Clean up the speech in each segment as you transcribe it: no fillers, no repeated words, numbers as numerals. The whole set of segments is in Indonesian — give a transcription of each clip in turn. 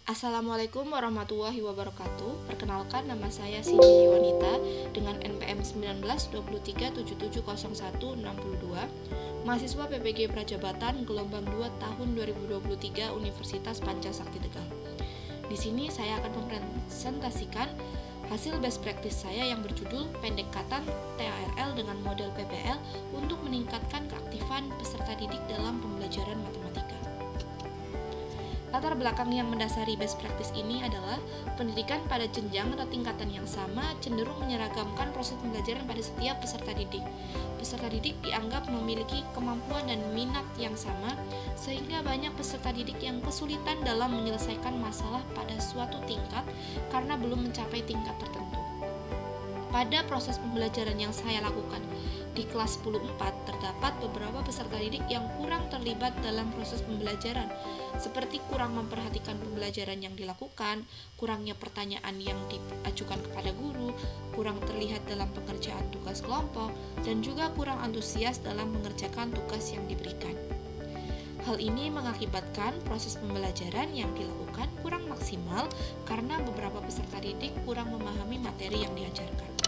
Assalamualaikum warahmatullahi wabarakatuh. Perkenalkan, nama saya Cindy Wanita dengan NPM 1923770162, mahasiswa PPG Prajabatan gelombang 2 tahun 2023 Universitas Pancasakti Tegal. Di sini saya akan mempresentasikan hasil best practice saya yang berjudul pendekatan TARL dengan model PPL untuk meningkatkan keaktifan peserta didik dalam pembelajaran matematika. Latar belakang yang mendasari best practice ini adalah pendidikan pada jenjang atau tingkatan yang sama cenderung menyeragamkan proses pembelajaran pada setiap peserta didik. Peserta didik dianggap memiliki kemampuan dan minat yang sama, sehingga banyak peserta didik yang kesulitan dalam menyelesaikan masalah pada suatu tingkat karena belum mencapai tingkat tertentu. Pada proses pembelajaran yang saya lakukan di kelas 10-4, terdapat beberapa peserta didik yang kurang terlibat dalam proses pembelajaran, seperti kurang memperhatikan pembelajaran yang dilakukan, kurangnya pertanyaan yang diajukan kepada guru, kurang terlihat dalam pengerjaan tugas kelompok, dan juga kurang antusias dalam mengerjakan tugas yang diberikan. Hal ini mengakibatkan proses pembelajaran yang dilakukan kurang maksimal karena beberapa peserta didik kurang memahami materi yang diajarkan.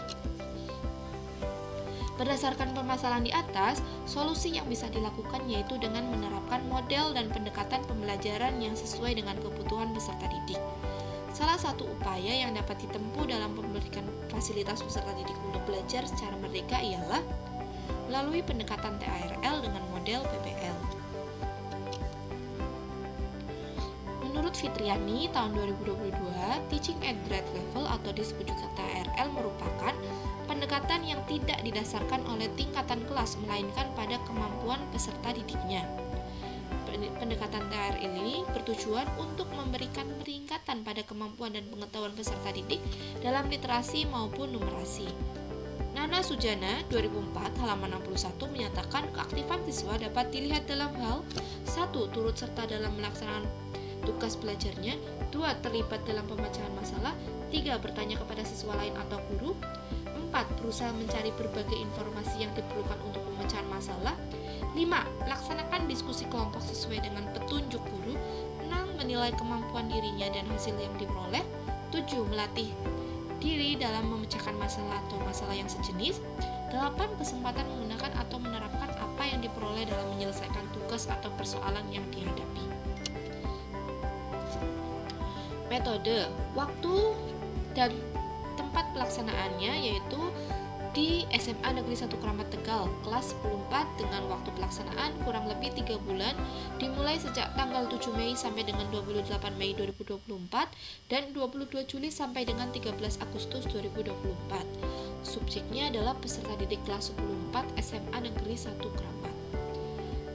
Berdasarkan permasalahan di atas, solusi yang bisa dilakukan yaitu dengan menerapkan model dan pendekatan pembelajaran yang sesuai dengan kebutuhan peserta didik. Salah satu upaya yang dapat ditempuh dalam memberikan fasilitas peserta didik untuk belajar secara merdeka ialah melalui pendekatan TARL dengan model PPL. Menurut Fitriani, tahun 2022, Teaching at Grade Level atau disebut juga TARL merupakan pendekatan yang tidak didasarkan oleh tingkatan kelas, melainkan pada kemampuan peserta didiknya. Pendekatan TARL ini bertujuan untuk memberikan peningkatan pada kemampuan dan pengetahuan peserta didik dalam literasi maupun numerasi. Nana Sujana 2004 halaman 61 menyatakan keaktifan siswa dapat dilihat dalam hal 1. Turut serta dalam melaksanakan tugas belajarnya, 2. Terlibat dalam pemecahan masalah, 3. Bertanya kepada siswa lain atau guru, 4. Berusaha mencari berbagai informasi yang diperlukan untuk pemecahan masalah, 5. Melaksanakan diskusi kelompok sesuai dengan petunjuk guru, 6. Menilai kemampuan dirinya dan hasil yang diperoleh, 7. Melatih diri dalam memecahkan masalah atau masalah yang sejenis, 8. Kesempatan menggunakan atau menerapkan apa yang diperoleh dalam menyelesaikan tugas atau persoalan yang dihadapi. Metode, waktu, dan tempat pelaksanaannya yaitu di SMA Negeri 1 Kramat Tegal kelas 10-4 dengan waktu pelaksanaan kurang lebih 3 bulan dimulai sejak tanggal 7 Mei sampai dengan 28 Mei 2024 dan 22 Juli sampai dengan 13 Agustus 2024. Subjeknya adalah peserta didik kelas 10-4 SMA Negeri 1 Kramat.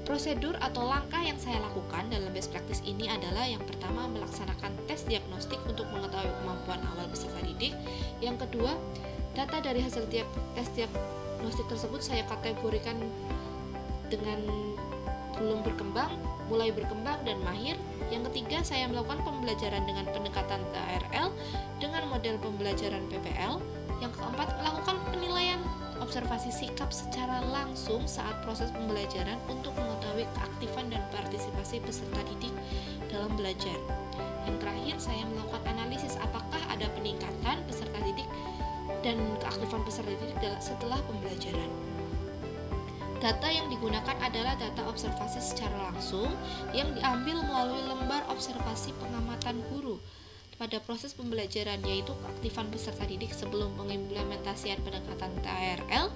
Prosedur atau langkah yang saya lakukan dalam best practice ini adalah yang pertama melaksanakan tes diagnostik untuk mengetahui kemampuan awal peserta didik. Yang kedua, data dari hasil tes diagnostik tersebut saya kategorikan dengan belum berkembang, mulai berkembang, dan mahir. Yang ketiga, saya melakukan pembelajaran dengan pendekatan TARL dengan model pembelajaran PPL. Yang keempat, melakukan penilaian observasi sikap secara langsung saat proses pembelajaran untuk mengetahui keaktifan dan partisipasi peserta didik dalam belajar. Yang terakhir, saya melakukan analisis apakah ada peningkatan peserta didik dan keaktifan peserta didik setelah pembelajaran. Data yang digunakan adalah data observasi secara langsung yang diambil melalui lembar observasi pengamatan guru pada proses pembelajaran, yaitu keaktifan peserta didik sebelum pengimplementasian pendekatan TARL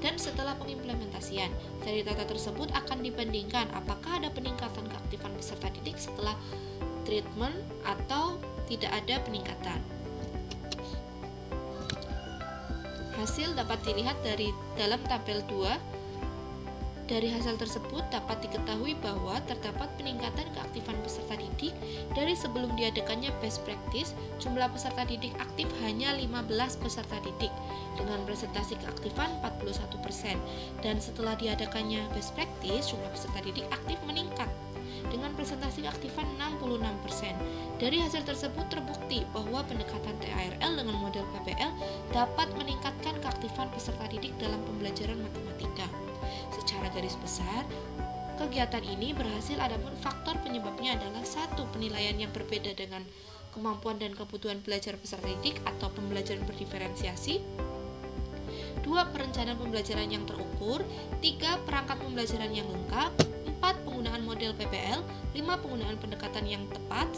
dan setelah pengimplementasian. Dari data tersebut akan dibandingkan apakah ada peningkatan keaktifan peserta didik setelah treatment atau tidak ada peningkatan. Hasil dapat dilihat dari dalam tabel 2. Dari hasil tersebut dapat diketahui bahwa terdapat peningkatan keaktifan peserta didik dari sebelum diadakannya best practice. Jumlah peserta didik aktif hanya 15 peserta didik dengan presentasi keaktifan 41%, dan setelah diadakannya best practice jumlah peserta didik aktif meningkat dengan presentasi keaktifan 66%. Dari hasil tersebut terbukti bahwa pendekatan TARL dengan model PPL dapat meningkatkan keaktifan peserta didik dalam pembelajaran matematika. Secara garis besar, kegiatan ini berhasil, adapun faktor penyebabnya adalah satu, penilaian yang berbeda dengan kemampuan dan kebutuhan belajar peserta didik atau pembelajaran berdiferensiasi. 2. Perencanaan pembelajaran yang terukur. 3. Perangkat pembelajaran yang lengkap. 4. Penggunaan model PBL. 5. Penggunaan pendekatan yang tepat,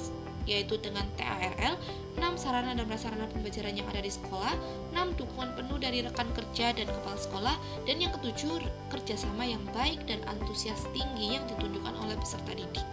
yaitu dengan TARL. 6. Sarana dan prasarana pembelajaran yang ada di sekolah. 6. Dukungan penuh dari rekan kerja dan kepala sekolah. Dan yang ketujuh, kerjasama yang baik dan antusias tinggi yang ditunjukkan oleh peserta didik.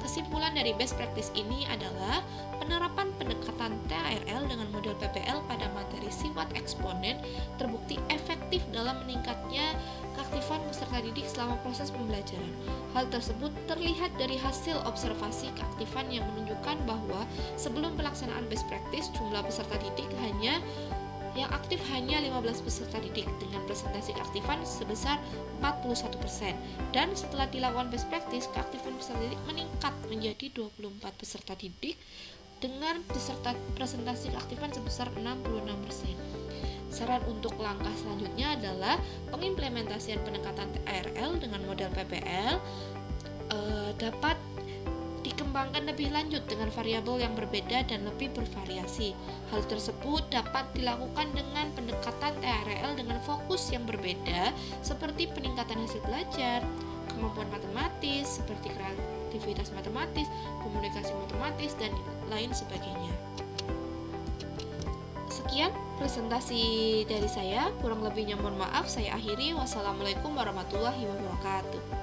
Kesimpulan dari best practice ini adalah penerapan pendekatan TARL dengan model PBL pada materi sifat eksponen terbukti efektif dalam meningkatnya keaktifan peserta didik selama proses pembelajaran. Hal tersebut terlihat dari hasil observasi keaktifan yang menunjukkan bahwa sebelum pelaksanaan best practice, jumlah peserta didik yang aktif hanya 15 peserta didik dengan presentasi keaktifan sebesar 41%, dan setelah dilakukan best practice, keaktifan peserta didik meningkat menjadi 24 peserta didik dengan presentasi keaktifan sebesar 66%. Saran untuk langkah selanjutnya adalah pengimplementasian pendekatan TARL dengan model PBL dapat dikembangkan lebih lanjut dengan variabel yang berbeda dan lebih bervariasi. Hal tersebut dapat dilakukan dengan pendekatan TARL dengan fokus yang berbeda seperti peningkatan hasil belajar, kemampuan matematis seperti kreativitas matematis, komunikasi matematis, dan lain sebagainya. Sekian presentasi dari saya, kurang lebihnya mohon maaf. Saya akhiri. Wassalamualaikum warahmatullahi wabarakatuh.